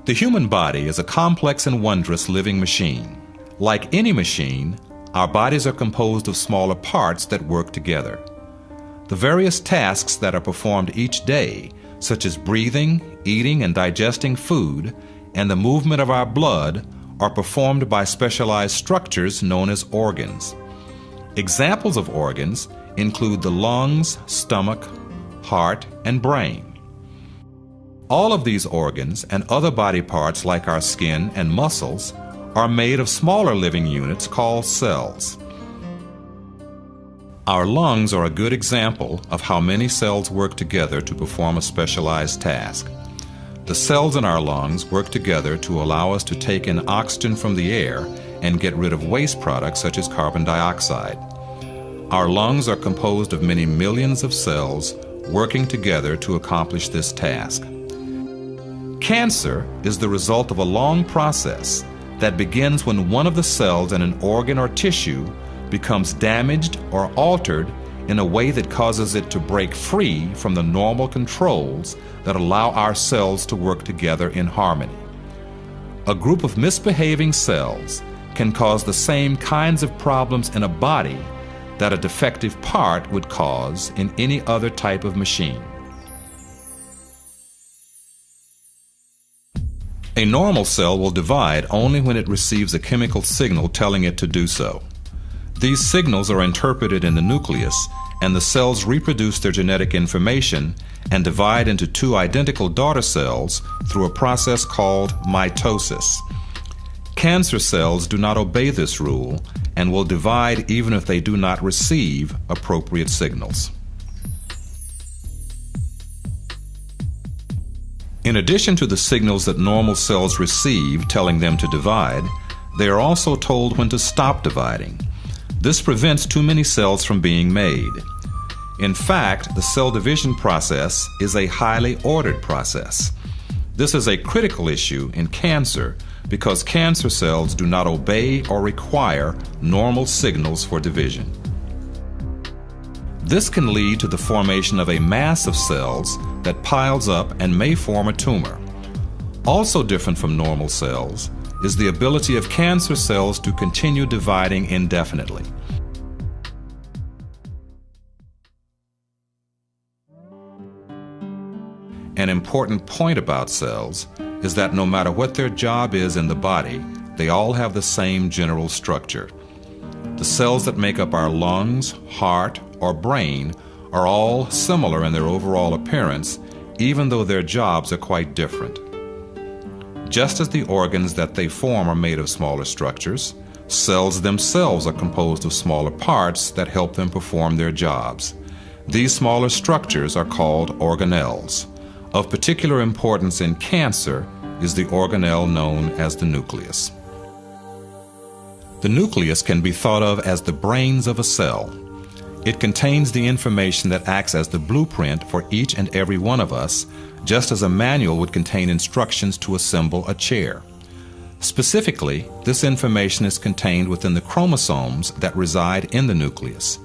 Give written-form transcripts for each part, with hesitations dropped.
The human body is a complex and wondrous living machine. Like any machine, our bodies are composed of smaller parts that work together. The various tasks that are performed each day, such as breathing, eating and digesting food, and the movement of our blood, are performed by specialized structures known as organs. Examples of organs include the lungs, stomach, heart, and brain. All of these organs and other body parts like our skin and muscles are made of smaller living units called cells. Our lungs are a good example of how many cells work together to perform a specialized task. The cells in our lungs work together to allow us to take in oxygen from the air and get rid of waste products such as carbon dioxide. Our lungs are composed of many millions of cells working together to accomplish this task. Cancer is the result of a long process that begins when one of the cells in an organ or tissue becomes damaged or altered in a way that causes it to break free from the normal controls that allow our cells to work together in harmony. A group of misbehaving cells can cause the same kinds of problems in a body that a defective part would cause in any other type of machine. A normal cell will divide only when it receives a chemical signal telling it to do so. These signals are interpreted in the nucleus, and the cells reproduce their genetic information and divide into two identical daughter cells through a process called mitosis. Cancer cells do not obey this rule and will divide even if they do not receive appropriate signals. In addition to the signals that normal cells receive telling them to divide, they are also told when to stop dividing. This prevents too many cells from being made. In fact, the cell division process is a highly ordered process. This is a critical issue in cancer because cancer cells do not obey or require normal signals for division. This can lead to the formation of a mass of cells that piles up and may form a tumor. Also different from normal cells is the ability of cancer cells to continue dividing indefinitely. An important point about cells is that no matter what their job is in the body, they all have the same general structure. The cells that make up our lungs, heart, or brain are all similar in their overall appearance, even though their jobs are quite different. Just as the organs that they form are made of smaller structures, cells themselves are composed of smaller parts that help them perform their jobs. These smaller structures are called organelles. Of particular importance in cancer is the organelle known as the nucleus. The nucleus can be thought of as the brains of a cell. It contains the information that acts as the blueprint for each and every one of us, just as a manual would contain instructions to assemble a chair. Specifically, this information is contained within the chromosomes that reside in the nucleus.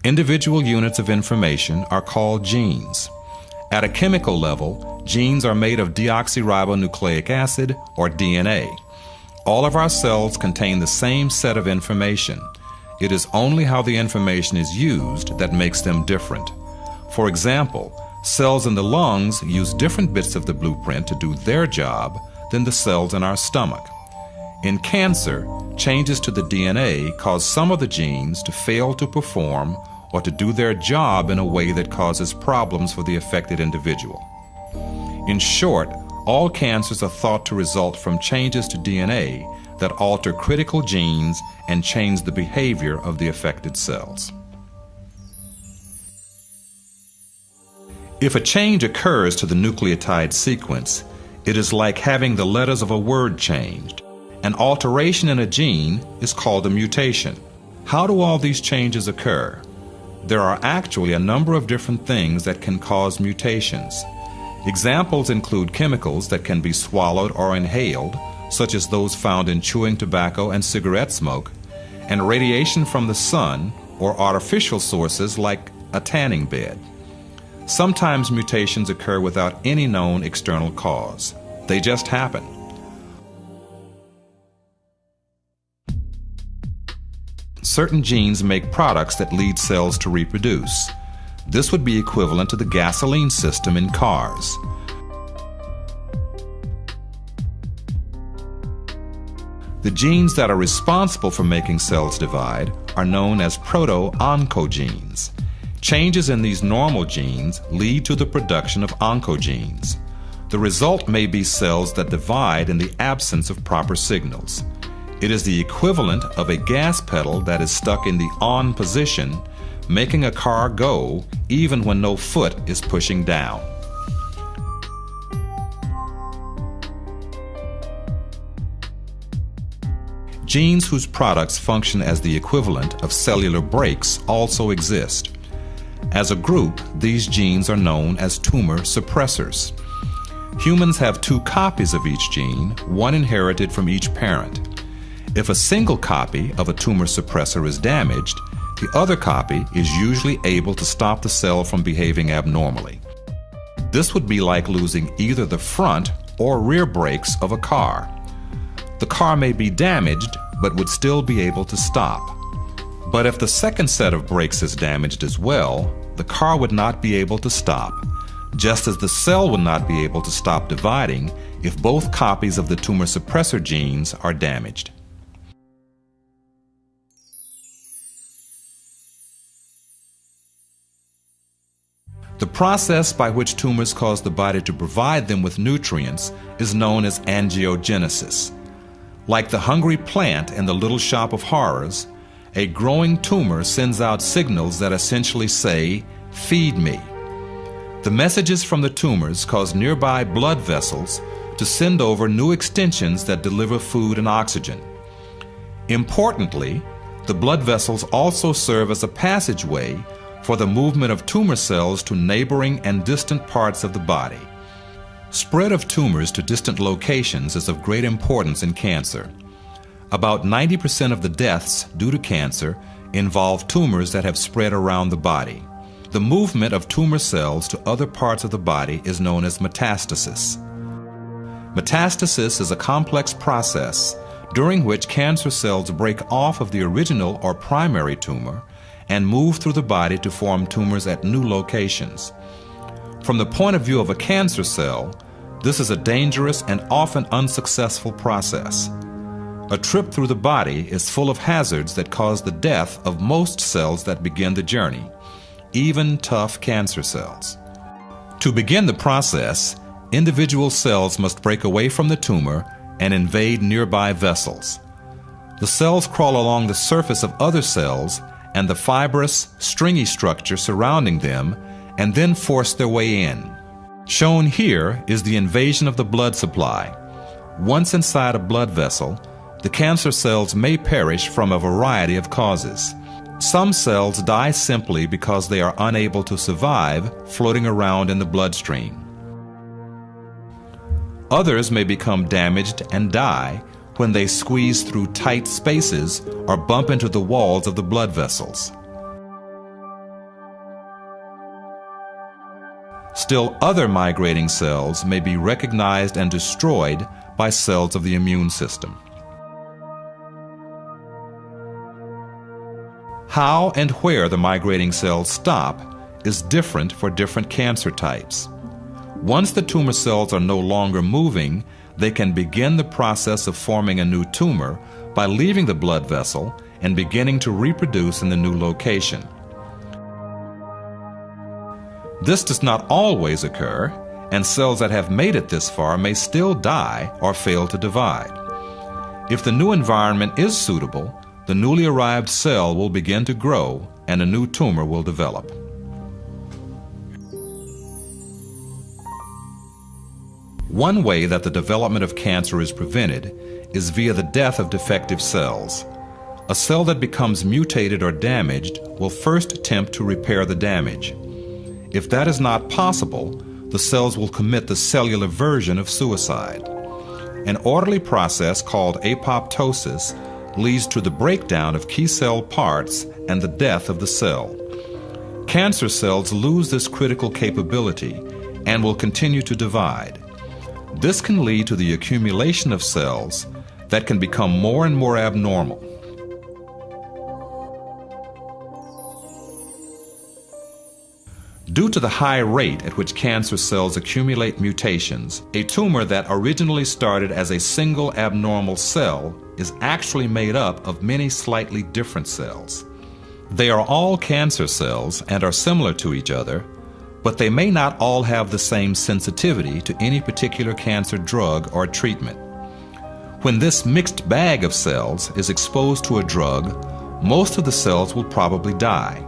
Individual units of information are called genes. At a chemical level, genes are made of deoxyribonucleic acid, or DNA. All of our cells contain the same set of information. It is only how the information is used that makes them different. For example, cells in the lungs use different bits of the blueprint to do their job than the cells in our stomach. In cancer, changes to the DNA cause some of the genes to fail to perform or to do their job in a way that causes problems for the affected individual. In short, all cancers are thought to result from changes to DNA that alter critical genes and change the behavior of the affected cells. If a change occurs to the nucleotide sequence, it is like having the letters of a word changed. An alteration in a gene is called a mutation. How do all these changes occur? There are actually a number of different things that can cause mutations. Examples include chemicals that can be swallowed or inhaled, such as those found in chewing tobacco and cigarette smoke, and radiation from the sun or artificial sources like a tanning bed. Sometimes mutations occur without any known external cause. They just happen. Certain genes make products that lead cells to reproduce. This would be equivalent to the gasoline system in cars. The genes that are responsible for making cells divide are known as proto-oncogenes. Changes in these normal genes lead to the production of oncogenes. The result may be cells that divide in the absence of proper signals. It is the equivalent of a gas pedal that is stuck in the on position, making a car go even when no foot is pushing down. Genes whose products function as the equivalent of cellular brakes also exist. As a group, these genes are known as tumor suppressors. Humans have 2 copies of each gene, one inherited from each parent. If a single copy of a tumor suppressor is damaged, the other copy is usually able to stop the cell from behaving abnormally. This would be like losing either the front or rear brakes of a car. The car may be damaged, but would still be able to stop. But if the second set of brakes is damaged as well, the car would not be able to stop, just as the cell would not be able to stop dividing if both copies of the tumor suppressor genes are damaged. The process by which tumors cause the body to provide them with nutrients is known as angiogenesis. Like the hungry plant in the Little Shop of Horrors, a growing tumor sends out signals that essentially say, "Feed me." The messages from the tumors cause nearby blood vessels to send over new extensions that deliver food and oxygen. Importantly, the blood vessels also serve as a passageway for the movement of tumor cells to neighboring and distant parts of the body. Spread of tumors to distant locations is of great importance in cancer. About 90% of the deaths due to cancer involve tumors that have spread around the body. The movement of tumor cells to other parts of the body is known as metastasis. Metastasis is a complex process during which cancer cells break off of the original or primary tumor and move through the body to form tumors at new locations. From the point of view of a cancer cell, this is a dangerous and often unsuccessful process. A trip through the body is full of hazards that cause the death of most cells that begin the journey, even tough cancer cells. To begin the process, individual cells must break away from the tumor and invade nearby vessels. The cells crawl along the surface of other cells and the fibrous, stringy structure surrounding them and then force their way in. Shown here is the invasion of the blood supply. Once inside a blood vessel, the cancer cells may perish from a variety of causes. Some cells die simply because they are unable to survive floating around in the bloodstream. Others may become damaged and die when they squeeze through tight spaces or bump into the walls of the blood vessels. Still, other migrating cells may be recognized and destroyed by cells of the immune system. How and where the migrating cells stop is different for different cancer types. Once the tumor cells are no longer moving, they can begin the process of forming a new tumor by leaving the blood vessel and beginning to reproduce in the new location. This does not always occur, and cells that have made it this far may still die or fail to divide. If the new environment is suitable, the newly arrived cell will begin to grow and a new tumor will develop. One way that the development of cancer is prevented is via the death of defective cells. A cell that becomes mutated or damaged will first attempt to repair the damage. If that is not possible, the cells will commit the cellular version of suicide. An orderly process called apoptosis leads to the breakdown of key cell parts and the death of the cell. Cancer cells lose this critical capability and will continue to divide. This can lead to the accumulation of cells that can become more and more abnormal. Due to the high rate at which cancer cells accumulate mutations, a tumor that originally started as a single abnormal cell is actually made up of many slightly different cells. They are all cancer cells and are similar to each other, but they may not all have the same sensitivity to any particular cancer drug or treatment. When this mixed bag of cells is exposed to a drug, most of the cells will probably die.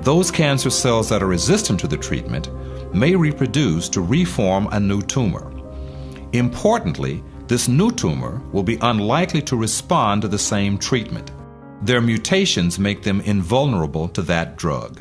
Those cancer cells that are resistant to the treatment may reproduce to reform a new tumor. Importantly, this new tumor will be unlikely to respond to the same treatment. Their mutations make them invulnerable to that drug.